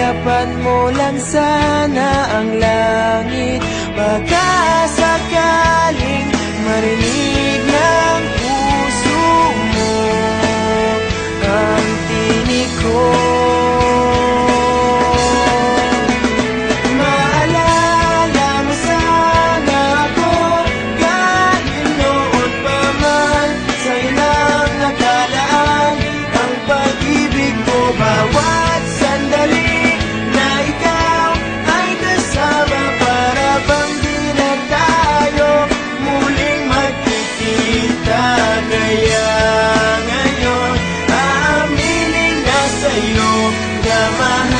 harapan mo lang sana ang langit. Baka sakaling marinig ng puso mo ang tinig ko. Maalala mo sana ako kahit noon pa man sa ilang nakalaan. Ang pag-ibig ko bawat sandali na ikaw ay kasama, para bang di na tayo muling magkikita. Kaya ngayon aaminin na sa'yo na mahal